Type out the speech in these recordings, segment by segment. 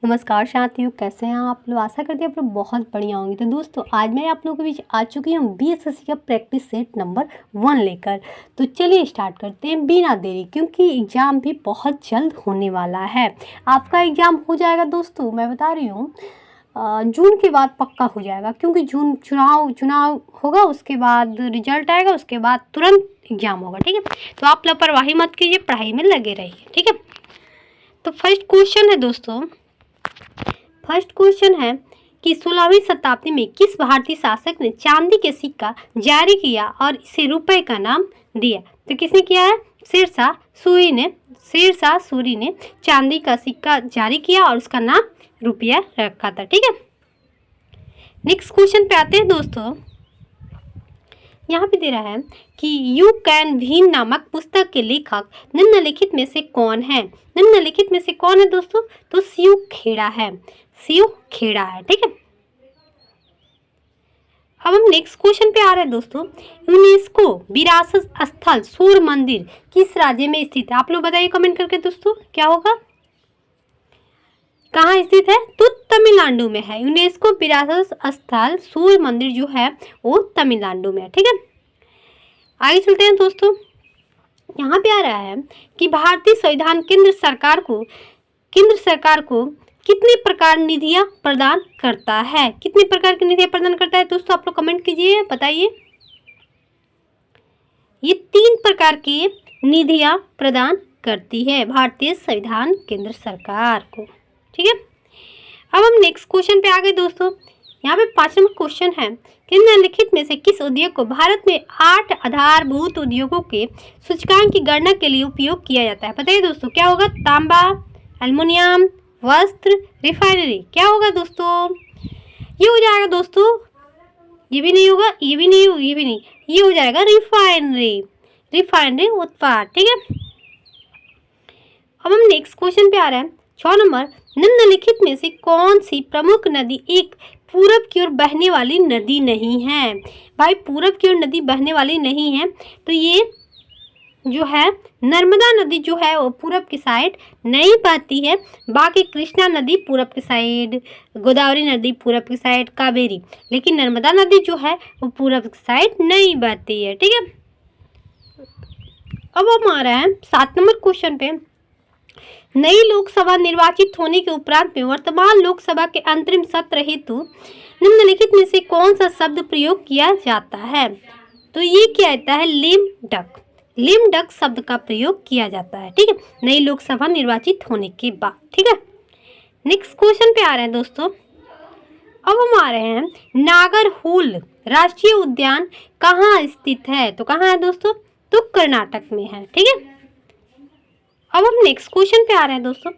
नमस्कार साथियों, कैसे हैं आप लोग। आशा करते हैं आप लोग बहुत बढ़िया होंगे। तो दोस्तों, आज मैं आप लोगों के बीच आ चुकी हूँ बीएसएससी का प्रैक्टिस सेट नंबर 1 लेकर। तो चलिए स्टार्ट करते हैं बिना देरी, क्योंकि एग्ज़ाम भी बहुत जल्द होने वाला है। आपका एग्ज़ाम हो जाएगा दोस्तों, मैं बता रही हूँ जून के बाद पक्का हो जाएगा, क्योंकि जून चुनाव होगा, उसके बाद रिजल्ट आएगा, उसके बाद तुरंत एग्ज़ाम होगा। ठीक है, तो आप लापरवाही मत कीजिए, पढ़ाई में लगे रहिए। ठीक है, तो फर्स्ट क्वेश्चन है दोस्तों, फर्स्ट क्वेश्चन है कि 16वीं शताब्दी में किस भारतीय शासक ने चांदी के सिक्का जारी किया और इसे रुपए का नाम दिया। तो किसने किया है? शेरशाह सूरी ने चांदी का सिक्का जारी किया और उसका नाम रुपया रखा था। ठीक है, नेक्स्ट क्वेश्चन पे आते हैं दोस्तों। यहाँ पे दे रहा है कि यू कैन विन नामक पुस्तक के लेखक निम्नलिखित में से कौन है। निम्नलिखित में से कौन है दोस्तों? तो शिव खेड़ा है, शिव खेड़ा है। ठीक है, अब हम नेक्स्ट क्वेश्चन पे आ रहे हैं दोस्तों। यूनेस्को विरासत स्थल सूर्य मंदिर किस राज्य में स्थित है? आप लोग बताइए कमेंट करके दोस्तों, क्या होगा, कहाँ स्थित है? तो तमिलनाडु में है। यूनेस्को विरासत स्थल सूर्य मंदिर जो है वो तमिलनाडु में है। ठीक है, आगे चलते हैं दोस्तों। यहाँ पे आ रहा है कि भारतीय संविधान केंद्र सरकार को कितने प्रकार निधियां प्रदान करता है। कितने प्रकार की निधियां प्रदान करता है दोस्तों? आप लोग कमेंट कीजिए, बताइए। ये 3 प्रकार की निधियां प्रदान करती है भारतीय संविधान केंद्र सरकार को। ठीक है, अब हम नेक्स्ट क्वेश्चन पे आ गए दोस्तों। यहाँ पे 5 नंबर क्वेश्चन है कि निम्नलिखित में से किस उद्योग को भारत में 8 आधारभूत उद्योगों के सूचकांक की गणना के लिए उपयोग किया जाता है? बताइए दोस्तों, क्या होगा? तांबा, एल्युमिनियम, वस्त्र, रिफाइनरी। क्या होगा दोस्तों? ये हो जाएगा दोस्तों, ये भी नहीं होगा, ये भी नहीं, ये भी नहीं, ये हो जाएगा रिफाइनरी उत्पाद। ठीक है, अब हम नेक्स्ट क्वेश्चन पे आ रहे हैं। 6 नंबर, निम्नलिखित में से कौन सी प्रमुख नदी एक पूरब की ओर बहने वाली नदी नहीं है? भाई, पूरब की ओर नदी बहने वाली नहीं है, तो ये जो है नर्मदा नदी जो है वो पूरब की साइड नहीं बहती है। बाकी कृष्णा नदी पूरब की साइड, गोदावरी नदी पूरब की साइड, कावेरी, लेकिन नर्मदा नदी जो है वो पूरब की साइड नहीं बहती है। ठीक है, अब हम आ रहे हैं 7 नंबर क्वेश्चन पे। नई लोकसभा निर्वाचित होने के उपरांत में वर्तमान लोकसभा के अंतरिम सत्र हेतु निम्नलिखित में से कौन सा शब्द प्रयोग किया जाता है? तो ये क्या आता है? लिम डक शब्द का प्रयोग किया जाता है। ठीक है, नई लोकसभा निर्वाचित होने के बाद। ठीक है, नेक्स्ट क्वेश्चन पे आ रहे हैं दोस्तों। अब हम आ रहे हैं नागरहोल राष्ट्रीय उद्यान कहाँ स्थित है? तो कहाँ है दोस्तों? तो कर्नाटक में है। ठीक है, अब हम नेक्स्ट क्वेश्चन पे आ रहे हैं दोस्तों।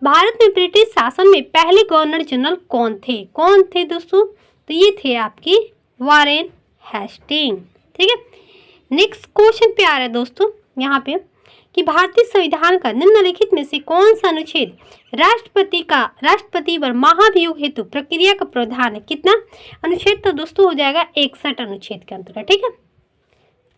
भारत में ब्रिटिश शासन में पहले गवर्नर जनरल कौन थे दोस्तों? तो ये थे आपकी वारेन हेस्टिंग। ठीक है, नेक्स्ट क्वेश्चन पे आ रहा है दोस्तों यहाँ पे कि भारतीय संविधान का निम्नलिखित में से कौन सा अनुच्छेद राष्ट्रपति पर महाभियोग हेतु प्रक्रिया का प्रावधान है? कितना अनुच्छेद? तो दोस्तों हो जाएगा 61 अनुच्छेद के अंतर्गत। ठीक है,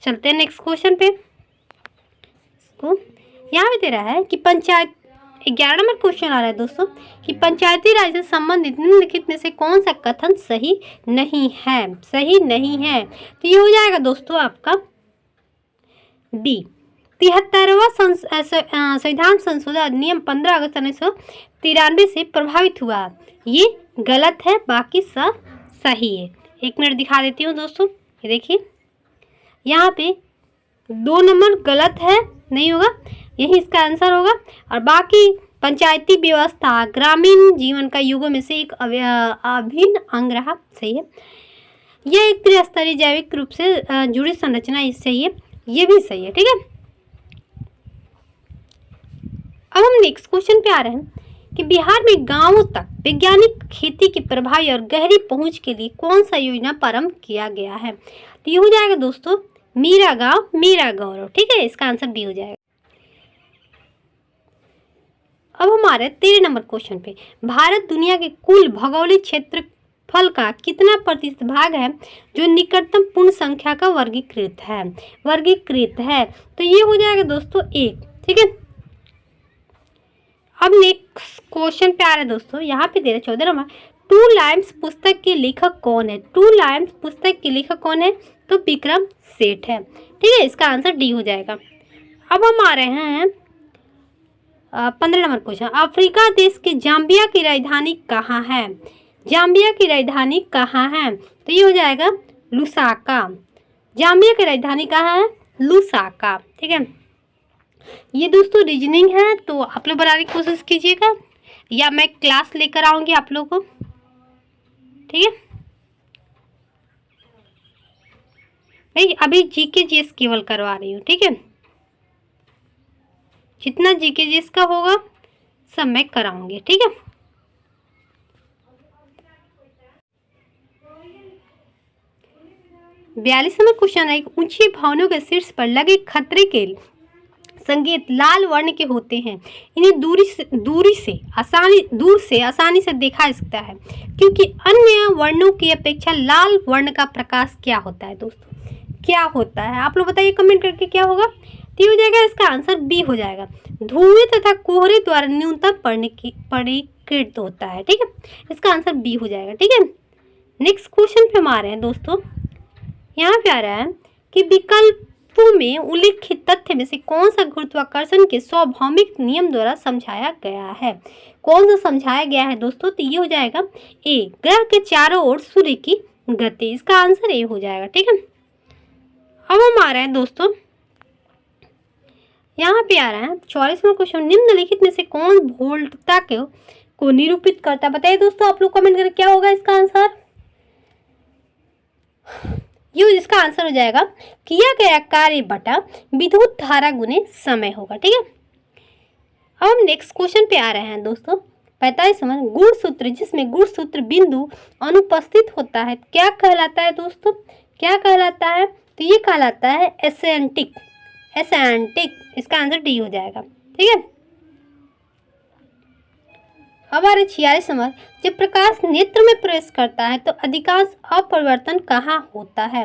चलते हैं नेक्स्ट क्वेश्चन पे। इसको यहाँ पे दे रहा है कि 11 नंबर क्वेश्चन आ रहा है दोस्तों कि पंचायती राज से संबंधित निम्नलिखित में से कौन सा कथन सही नहीं है? तो ये हो जाएगा दोस्तों आपका बी। 73वां संविधान संशोधन अधिनियम 15 अगस्त 1993 से प्रभावित हुआ। ये गलत है, बाकी सब सही है। 1 मिनट दिखा देती हूँ दोस्तों, ये देखिए, यहाँ पे 2 नंबर गलत है, नहीं होगा, यही इसका आंसर होगा। और बाकी पंचायती व्यवस्था ग्रामीण जीवन का युगों में से एक अभिन्न अंग रहा, सही है। यह एक त्रिस्तरीय जैविक रूप से जुड़ी संरचना, इससे ये भी सही है। ठीक है, अब हम नेक्स्ट क्वेश्चन पे आ रहे हैं कि बिहार में गांवों तक वैज्ञानिक खेती की प्रभावी और गहरी पहुंच के लिए कौन सा योजना प्रारंभ किया गया है? तो ये हो जाएगा दोस्तों मेरा गांव मेरा गौरव। ठीक है, इसका आंसर बी हो जाएगा। अब हमारे 13 नंबर क्वेश्चन पे, भारत दुनिया के कुल भौगोलिक क्षेत्रफल का कितना प्रतिशत भाग है जो निकटतम पूर्ण संख्या का वर्गीकृत है? तो ये हो जाएगा दोस्तों 1। ठीक है, अब नेक्स्ट क्वेश्चन पे आ रहा है दोस्तों, यहाँ पे दे रहे 14 नंबर। टू लाइम्स पुस्तक के लेखक कौन है? टू लाइम्स पुस्तक के लेखक कौन है? तो विक्रम सेठ है। ठीक है, इसका आंसर डी हो जाएगा। अब हम आ रहे हैं 15 नंबर क्वेश्चन। अफ्रीका देश के जाम्बिया की राजधानी कहाँ है? जाम्बिया की राजधानी कहाँ है? तो ये हो जाएगा लुसाका। जाम्बिया की राजधानी कहाँ है? लुसाका। ठीक है, ये दोस्तों रीजनिंग है, तो आप लोग बनाने की कोशिश कीजिएगा, या मैं क्लास लेकर आऊँगी आप लोग को। ठीक है भाई, अभी जीके जीएस केवल करवा रही हूँ। ठीक है, जितना जीके जीएस का होगा सब मैं कराऊंगी। ठीक है, बयालीस नंबर क्वेश्चन है। ऊंची भवनों के शीर्ष पर लगे खतरे के संकेत लाल वर्ण के होते हैं। इन्हें दूर से आसानी से देखा जा सकता है, क्योंकि अन्य वर्णों की अपेक्षा लाल वर्ण का प्रकाश क्या होता है दोस्तों? क्या होता है आप लोग बताइए कमेंट करके, क्या होगा? तो हो जाएगा इसका आंसर बी हो जाएगा। धुएं तथा कोहरे द्वारा न्यूनतम परिकृत होता है। ठीक है, इसका आंसर बी हो जाएगा। ठीक है, नेक्स्ट क्वेश्चन पे हम आ रहे हैं दोस्तों। यहाँ पे आ रहा है कि विकल्पों में उल्लिखित तथ्य में से कौन सा गुरुत्वाकर्षण के स्वाभाविक नियम द्वारा समझाया गया है? कौन सा समझाया गया है दोस्तों? तो ये हो जाएगा ए, ग्रह के चारों ओर सूर्य की गति। इसका आंसर ए हो जाएगा। ठीक है, अब हम आ रहे हैं दोस्तों, यहाँ पे आ रहा है 44वां क्वेश्चन। निम्नलिखित में से कौन वोल्टता को निरूपित करता है? बताइए दोस्तों आप लोग कमेंट करके, क्या होगा इसका आंसर? ये इसका आंसर हो जाएगा किया गया कार्य बटा विद्युत धारा गुने समय होगा। ठीक है, अब हम नेक्स्ट क्वेश्चन पे आ रहे हैं दोस्तों। 45 नंबर। गुणसूत्र जिसमें गुणसूत्र बिंदु अनुपस्थित होता है क्या कहलाता है दोस्तों? क्या कहलाता है? तो ये कहलाता है एसेंटिक। इसका आंसर डी हो जाएगा। ठीक है, अब आ रहे 46 नंबर। जब प्रकाश नेत्र में प्रवेश करता है तो अधिकांश अपरिवर्तन कहाँ होता है?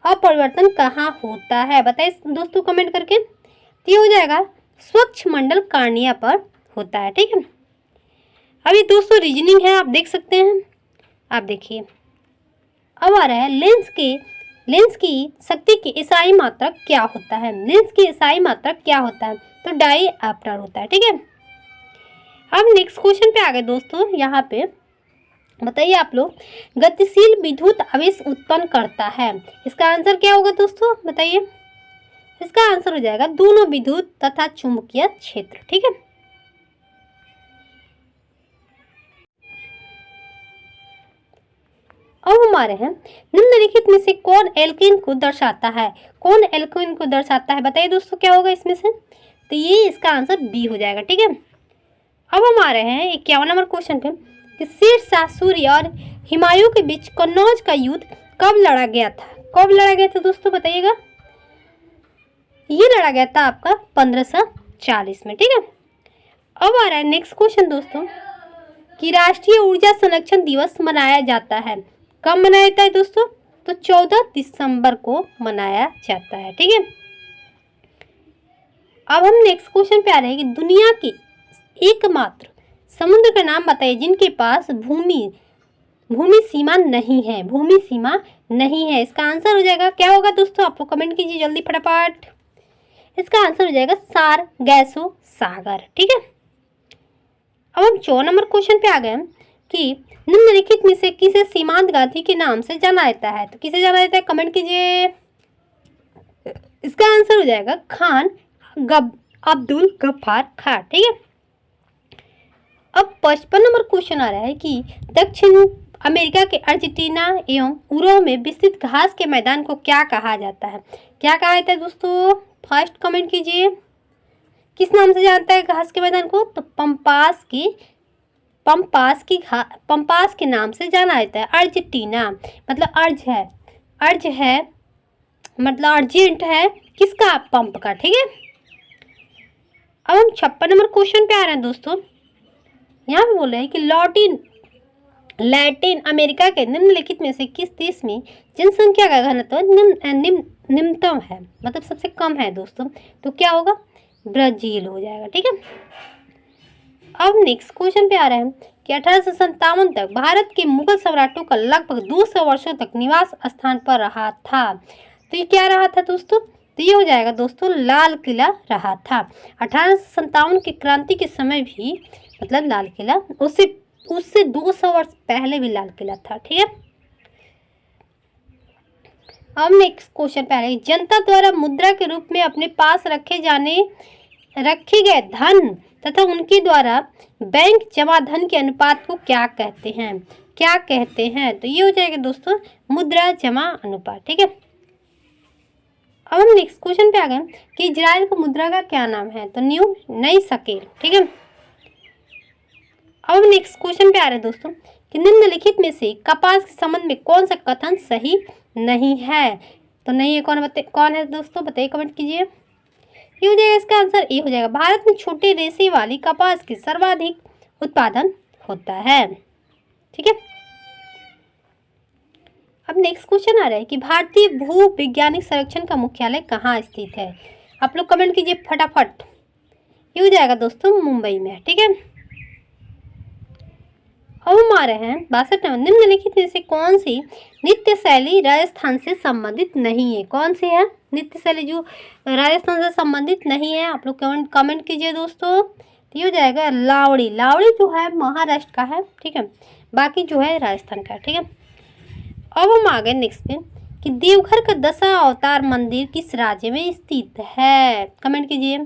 अपरिवर्तन कहाँ होता है बताइए दोस्तों कमेंट करके। तो ये हो जाएगा स्वच्छ मंडल कार्निया पर होता है। ठीक है, अभी दोस्तों रीजनिंग है, आप देख सकते हैं। आप देखिए, अब आ रहा है लेंस की शक्ति की ईसाई मात्रक क्या होता है? लेंस की ईसाई मात्रक क्या होता है? तो डायऑप्टर होता है। ठीक है, अब नेक्स्ट क्वेश्चन पे आ गए दोस्तों। यहाँ पे बताइए आप लोग, गतिशील विद्युत आवेश उत्पन्न करता है, इसका आंसर क्या होगा दोस्तों? बताइए। इसका आंसर हो जाएगा दोनों विद्युत तथा चुंबकीय क्षेत्र। ठीक है, अब हमारे हैं निम्नलिखित में से कौन एल्केन को दर्शाता है? कौन एल्केन को दर्शाता है बताइए दोस्तों, क्या होगा इसमें से? तो ये इसका आंसर बी हो जाएगा। ठीक है, अब हम आ रहे हैं 51 नंबर क्वेश्चन पे कि शेरशाह सूरी और हुमायूं के बीच कन्नौज का युद्ध कब लड़ा गया था? कब लड़ा गया था दोस्तों बताइएगा। ये लड़ा गया था आपका 1540 में। ठीक है, अब आ रहा है नेक्स्ट क्वेश्चन दोस्तों कि राष्ट्रीय ऊर्जा संरक्षण दिवस मनाया जाता है, कब मनाया जाता है दोस्तों? तो 14 दिसंबर को मनाया जाता है। ठीक है, अब हम नेक्स्ट क्वेश्चन पे आ रहे हैं कि दुनिया की एकमात्र समुद्र का नाम बताइए जिनके पास भूमि सीमा नहीं है। भूमि सीमा नहीं है, इसका आंसर हो जाएगा क्या होगा दोस्तों? आप लोग कमेंट कीजिए जल्दी फटाफट। इसका आंसर हो जाएगा सारगैसो सागर। ठीक है, अब हम 4 नंबर क्वेश्चन पे आ गए कि निम्नलिखित में से किसे सीमांत गांधी के नाम से जाना जाता है? तो किसे जाना जाता है कमेंट कीजिए। इसका आंसर हो जाएगा खान अब्दुल गफ्फार खान। ठीक है, अब 55 नंबर क्वेश्चन आ रहा है कि दक्षिण अमेरिका के अर्जेंटीना एवं उरुग्वे में विस्तृत घास के मैदान को क्या कहा जाता है? क्या कहा जाता है दोस्तों? फर्स्ट कमेंट कीजिए, किस नाम से जानता है घास के मैदान को? तो पंपास के नाम से जाना जाता है। अर्जेंटीना मतलब अर्ज है मतलब अर्जेंट है किसका? पंप का। ठीक है, अब हम 56 नंबर क्वेश्चन पे आ रहे हैं दोस्तों। यहाँ पे बोल रहे हैं कि लैटिन अमेरिका के निम्नलिखित में से किस देश में जनसंख्या का घनत्व निम्नतम है, मतलब सबसे कम है दोस्तों? तो क्या होगा? ब्राजील हो जाएगा। ठीक है, अब नेक्स्ट क्वेश्चन पे आ रहे हैं कि 1857 तक भारत के मुगल सम्राटों का लगभग 200 वर्षों तक निवास स्थान पर रहा था। तो ये क्या रहा था दोस्तों? तो ये हो जाएगा दोस्तों लाल किला रहा था। 1857 की क्रांति के समय भी मतलब लाल किला, उससे उससे 200 वर्ष पहले भी लाल किला था। ठीक है। अब नेक्स्ट क्वेश्चन पे आ रहा है, जनता द्वारा मुद्रा के रूप में अपने पास रखे गए धन तथा उनके द्वारा बैंक जमा धन के अनुपात को क्या कहते हैं? क्या कहते हैं? तो ये हो जाएगा दोस्तों मुद्रा जमा अनुपात। ठीक है। अब हम नेक्स्ट क्वेश्चन पे आ गए कि इजराइल की मुद्रा का क्या नाम है? तो नई शकेल। ठीक है। अब नेक्स्ट क्वेश्चन पे आ रहे हैं दोस्तों कि निम्नलिखित में से कपास के संबंध में कौन सा कथन सही नहीं है? तो नहीं है, कौन है दोस्तों? बताइए, कमेंट कीजिए। ये हो जाएगा इसका आंसर ए हो जाएगा। भारत में छोटे रेशे वाली कपास की सर्वाधिक उत्पादन होता है। ठीक है। अब नेक्स्ट क्वेश्चन आ रहा है कि भारतीय भू वैज्ञानिक सर्वेक्षण का मुख्यालय कहाँ स्थित है? आप लोग कमेंट कीजिए फटाफट। ये हो जाएगा दोस्तों मुंबई में। ठीक है। अब हम आ रहे हैं 62 नंबर, निम्नलिखित में से कौन सी नृत्य शैली राजस्थान से संबंधित नहीं है? कौन सी है नृत्य शैली जो राजस्थान से संबंधित नहीं है? आप लोग कमेंट कीजिए दोस्तों। तो ये हो जाएगा लावड़ी। लावड़ी जो है महाराष्ट्र का है। ठीक है। बाकी जो है राजस्थान का है। ठीक है। अब हम आ गए नेक्स्ट पे कि देवघर का 10 अवतार मंदिर किस राज्य में स्थित है? कमेंट कीजिए,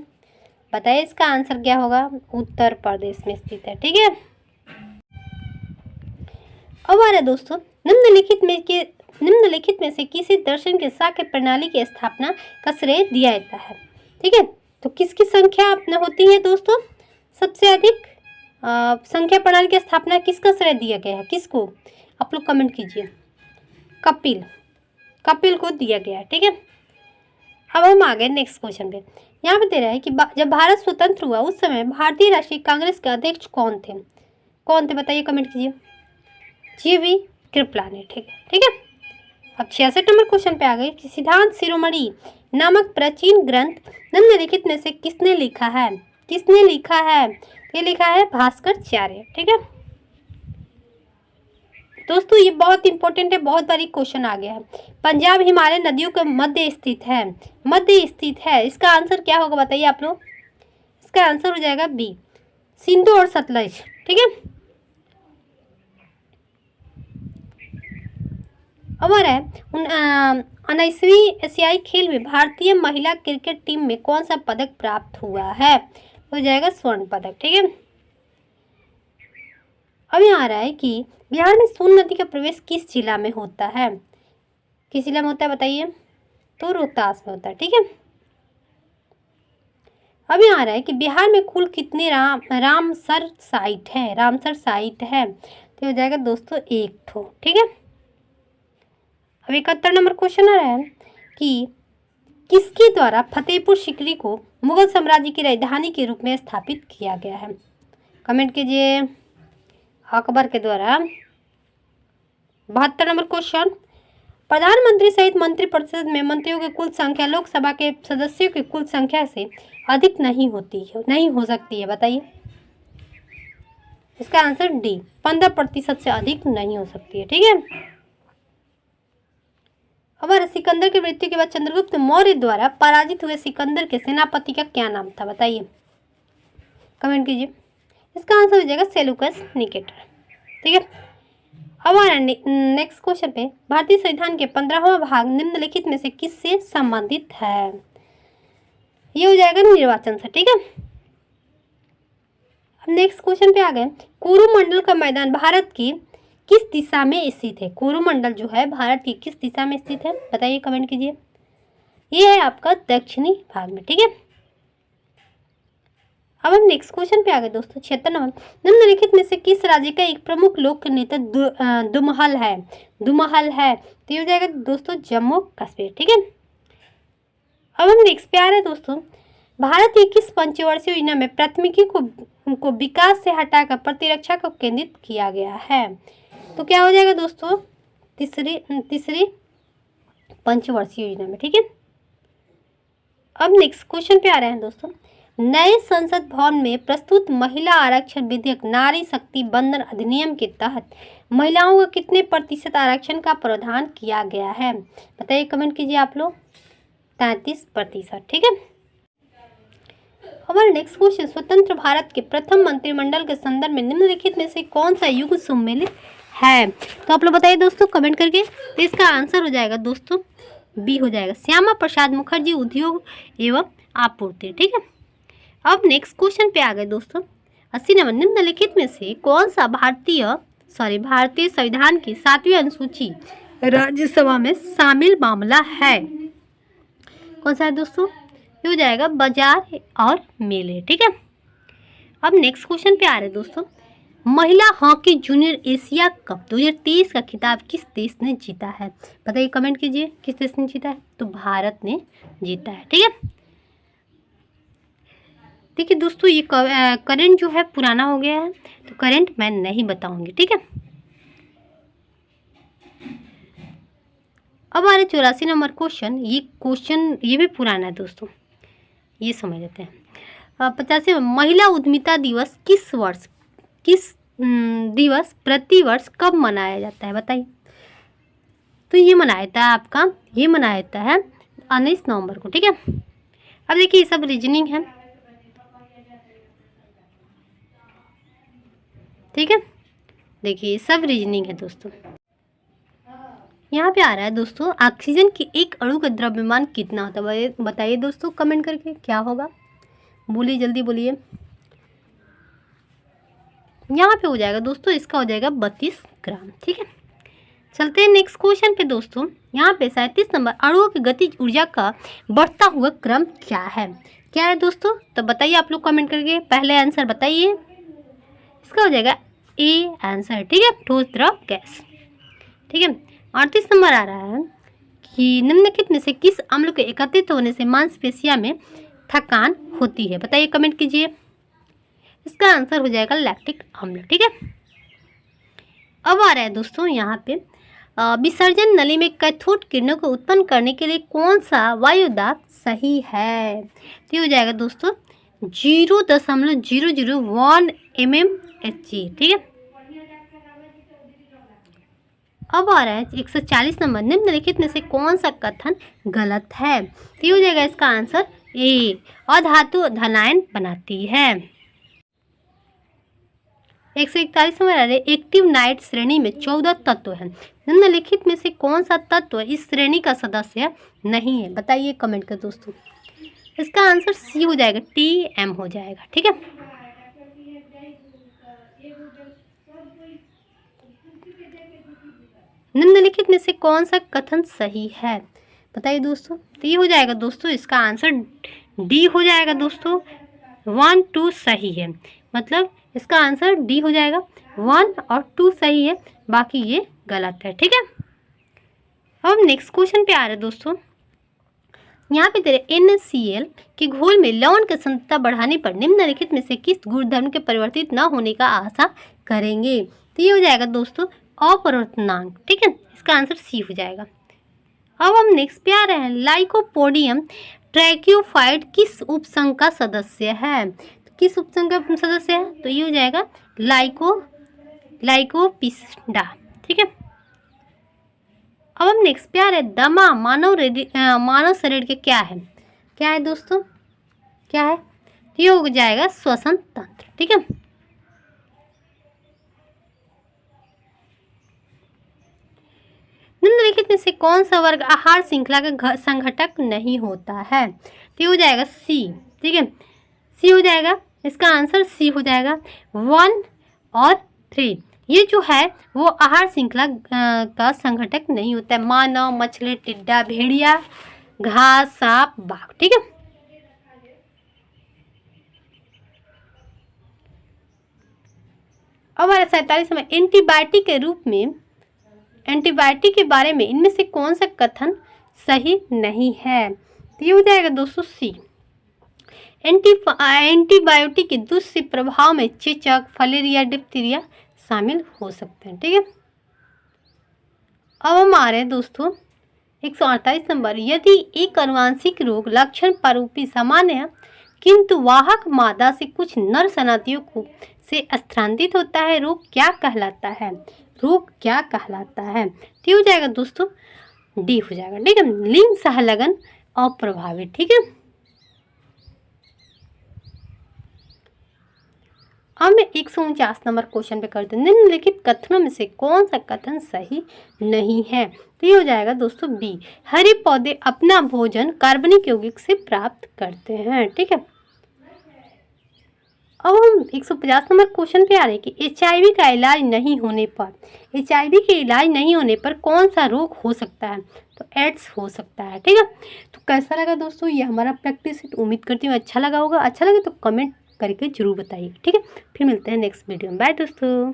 बताइए इसका आंसर क्या होगा? उत्तर प्रदेश में स्थित है। ठीक है। अब आ रहा है दोस्तों निम्नलिखित में से किसी दर्शन के शाक्य प्रणाली की स्थापना का श्रेय दिया जाता है? ठीक है। तो किसकी संख्या अपना होती है दोस्तों? सबसे अधिक संख्या प्रणाली की स्थापना किसका श्रेय दिया गया है? किसको? आप लोग कमेंट कीजिए। कपिल को दिया गया है। ठीक है। अब हम आ गए नेक्स्ट क्वेश्चन पे। यहाँ पे दे रहा है कि जब भारत स्वतंत्र हुआ उस समय भारतीय राष्ट्रीय कांग्रेस के अध्यक्ष कौन थे? बताइए, कमेंट कीजिए। जीवी कृपलानी। ठीक है। ठीक है। अब 66 नंबर क्वेश्चन पे आ गए कि सिद्धांत शिरोमणि नामक प्राचीन ग्रंथ निम्नलिखित में से किसने लिखा है? किसने लिखा है? ये लिखा है भास्कराचार्य। ठीक है दोस्तों, ये बहुत इंपॉर्टेंट है, बहुत बारी क्वेश्चन आ गया है। पंजाब हिमालय नदियों के मध्य स्थित है। इसका आंसर क्या होगा बताइए आप लोग? इसका आंसर हो जाएगा बी, सिंधु और सतलज। ठीक है। अब आ रहा है 19वीं एशियाई खेल में भारतीय महिला क्रिकेट टीम में कौन सा पदक प्राप्त हुआ है? हो जाएगा स्वर्ण पदक। ठीक है। अब यहाँ आ रहा है कि बिहार में सोन नदी का प्रवेश किस जिला में होता है? किस जिला में होता है बताइए? तो रोहतास में होता है। ठीक है। अब यहाँ आ रहा है कि बिहार में कुल कितने रामसर साइट है? तो हो जाएगा दोस्तों 1 ठो। ठीक है। अब 71 नंबर क्वेश्चन आ रहा है कि किसके द्वारा फतेहपुर सीकरी को मुगल साम्राज्य की राजधानी के रूप में स्थापित किया गया है? कमेंट कीजिए। अकबर के द्वारा। 72 नंबर क्वेश्चन, प्रधानमंत्री सहित मंत्रिपरिषद में मंत्रियों की कुल संख्या लोकसभा के सदस्यों की कुल संख्या से अधिक नहीं हो सकती है। बताइए इसका आंसर डी, 15% से अधिक नहीं हो सकती है। ठीक है। हमारे सिकंदर की मृत्यु के बाद चंद्रगुप्त मौर्य द्वारा पराजित हुए सिकंदर के सेनापति का क्या नाम था? बताइए, कमेंट कीजिए। इसका आंसर हो जाएगा सेल्यूकस निकेटर। ठीक है। अब आ नेक्स्ट क्वेश्चन पे, भारतीय संविधान के 15वां भाग निम्नलिखित में से किससे संबंधित है? ये हो जाएगा निर्वाचन से। ठीक है। अब नेक्स्ट क्वेश्चन पे आ गए, कोरोमंडल का मैदान भारत की किस दिशा में स्थित है? कोरोमंडल जो है भारत की किस दिशा में स्थित है? बताइए, कमेंट कीजिए। ये है आपका दक्षिणी भाग में। ठीक है। अब हम नेक्स्ट क्वेश्चन पे आ गए दोस्तों, 76 नंबर, निम्नलिखित में से किस राज्य का एक प्रमुख लोक नृत्य दुमहल है? तो ये हो जाएगा दोस्तों जम्मू कश्मीर। ठीक है। अब हम नेक्स्ट पे आ रहे हैं दोस्तों, भारत की किस पंचवर्षीय योजना में प्राथमिकी को विकास से हटाकर प्रतिरक्षा को केंद्रित किया गया है? तो क्या हो जाएगा दोस्तों? तीसरी पंचवर्षीय योजना में। ठीक है। अब नेक्स्ट क्वेश्चन पे आ रहे हैं दोस्तों, नए संसद भवन में प्रस्तुत महिला आरक्षण विधेयक नारी शक्ति बंधन अधिनियम के तहत महिलाओं को कितने प्रतिशत आरक्षण का प्रावधान किया गया है? बताइए, कमेंट कीजिए आप लोग। 33%। ठीक है। हमारा नेक्स्ट क्वेश्चन, स्वतंत्र भारत के प्रथम मंत्रिमंडल के संदर्भ में निम्नलिखित में से कौन सा युग सम्मिलित है? तो आप लोग बताइए दोस्तों कमेंट करके। तो इसका आंसर हो जाएगा दोस्तों बी हो जाएगा, श्यामा प्रसाद मुखर्जी उद्योग एवं आपूर्ति। ठीक है। अब नेक्स्ट क्वेश्चन पे आ गए दोस्तों। 80 नंबर, निम्नलिखित में से कौन सा भारतीय संविधान की 7वीं अनुसूची राज्यसभा में शामिल मामला है? कौन सा है दोस्तों? ये हो जाएगा बाजार और मेले। ठीक है। अब नेक्स्ट क्वेश्चन पे आ रहे हैं दोस्तों, महिला हॉकी जूनियर एशिया कप 2023 का खिताब किस देश ने जीता है? बताइए, कमेंट कीजिए, किस देश ने जीता है? तो भारत ने जीता है। ठीक है। देखिए दोस्तों, ये करंट जो है पुराना हो गया है, तो करंट मैं नहीं बताऊंगी। ठीक है। अब आ रहे 84 नंबर क्वेश्चन। ये भी पुराना है दोस्तों, ये समझ लेते हैं। 85 महिला उद्यमिता दिवस किस दिवस प्रतिवर्ष कब मनाया जाता है? बताइए। तो ये मनाया जाता है 19 नवंबर को। ठीक है। अब देखिए, ये सब रीजनिंग है। ठीक है। देखिए, सब रीजनिंग है दोस्तों। यहाँ पे आ रहा है दोस्तों, ऑक्सीजन की एक अणु का द्रव्यमान कितना होता है? बताइए दोस्तों कमेंट करके, क्या होगा? बोलिए, जल्दी बोलिए। यहाँ पे हो जाएगा दोस्तों, इसका हो जाएगा 32 ग्राम। ठीक है। चलते हैं नेक्स्ट क्वेश्चन पे दोस्तों। यहाँ पे 37 नंबर, अणुओं की गतिज ऊर्जा का बढ़ता हुआ क्रम क्या है? क्या है दोस्तों? तो बताइए आप लोग कमेंट करके, पहले आंसर बताइए। इसका हो जाएगा ए आंसर। ठीक है, ठोस द्रव गैस। ठीक है। 38 नंबर आ रहा है कि निम्नलिखित में से किस अम्ल के एकत्रित होने से मांसपेशियों में थकान होती है? बताइए, कमेंट कीजिए। इसका आंसर हो जाएगा लैक्टिक अम्ल। ठीक है। अब आ रहा है दोस्तों यहाँ पे, विसर्जन नली में कैथोड किरणों को उत्पन्न करने के लिए कौन सा वायुदाब सही है? तो ये हो जाएगा दोस्तों 0.001 mmHg। ठीक है। अब आ रहा है 140 नंबर, निम्नलिखित में से कौन सा कथन गलत है? तो ये हो जाएगा इसका आंसर ए, अधातु धनायन बनाती है। 141 नंबर आ रहा है, एक्टिव नाइट श्रेणी में 14 तत्व हैं, निम्नलिखित में से कौन सा तत्व इस श्रेणी का सदस्य नहीं है? बताइए कमेंट कर दोस्तों। इसका आंसर सी हो जाएगा, Tm हो जाएगा। ठीक है। निम्नलिखित में से कौन सा कथन सही है? बताइए दोस्तों। तो ये हो जाएगा दोस्तों, इसका आंसर डी हो जाएगा दोस्तों, 1 2 सही है। मतलब इसका आंसर डी हो जाएगा, 1 और 2 सही है, बाकी ये गलत है। ठीक है। अब नेक्स्ट क्वेश्चन पे आ रहे हैं दोस्तों। यहाँ पे तेरे NaCl के घोल में लवण की सांद्रता बढ़ाने पर निम्नलिखित में से किस गुणधर्म के परिवर्तित न होने का आशा करेंगे? तो ये हो जाएगा दोस्तों अपरिवर्तनांक। ठीक है। इसका आंसर सी हो जाएगा। अब हम नेक्स्ट पे आ रहे हैं, लाइकोपोडियम ट्रैकियोफाइट किस उपसंघ का सदस्य है? किस उपसंघ का सदस्य है? तो ये हो जाएगा लाइकोपिस्टा। ठीक है। अब हम नेक्स्ट पे आ रहे हैं, दमा मानव शरीर के क्या है दोस्तों? क्या है? ये हो जाएगा श्वसन तंत्र। ठीक है। निम्नलिखित में से कौन सा वर्ग आहार श्रृंखला का संघटक नहीं होता है? तो ये हो जाएगा सी। ठीक है, सी हो जाएगा। इसका आंसर सी हो जाएगा। 1 और 3 ये जो है वो आहार श्रृंखला का संघटक नहीं होता है। मानव, मछली, टिड्डा, भेड़िया, घास, सांप, बाघ। ठीक है। अब हमारा 47 में एंटीबायोटिक के रूप में एंटीबायोटिक के बारे में इनमें से कौन सा कथन सही नहीं है? तो ये हो जाएगा दोस्तों सी। एंटीबायोटिक के दूसरे प्रभाव में चेचक, फलेरिया, डिप्थीरिया शामिल हो सकते हैं। ठीक है। अब हम आ रहे हैं दोस्तों 148 नंबर, यदि एक अनुवांशिक रोग लक्षण प्रारूपी सामान्य किंतु वाहक मादा से कुछ नर संततियों को से स्थानांतरित होता है। रोग क्या कहलाता है? रोग क्या कहलाता है? तो ये हो जाएगा दोस्तों डी हो जाएगा। ठीक है, लिंग सहलगन अप्रभावित। ठीक है, अब मैं 149 नंबर क्वेश्चन पे कर दूँ, निम्नलिखित कथनों में से कौन सा कथन सही नहीं है? तो ये हो जाएगा दोस्तों बी, हरे पौधे अपना भोजन कार्बनिक यौगिक से प्राप्त करते हैं। ठीक है, अब हम 150 नंबर क्वेश्चन पे आ रहे हैं कि HIV का इलाज नहीं होने पर, HIV के इलाज नहीं होने पर कौन सा रोग हो सकता है? तो एड्स हो सकता है। ठीक है, तो कैसा लगा दोस्तों ये हमारा प्रैक्टिस सेट? उम्मीद करती हूँ अच्छा लगा होगा। अच्छा लगे तो कमेंट करके जरूर बताइए। ठीक है, फिर मिलते हैं नेक्स्ट वीडियो में। बाय दोस्तों।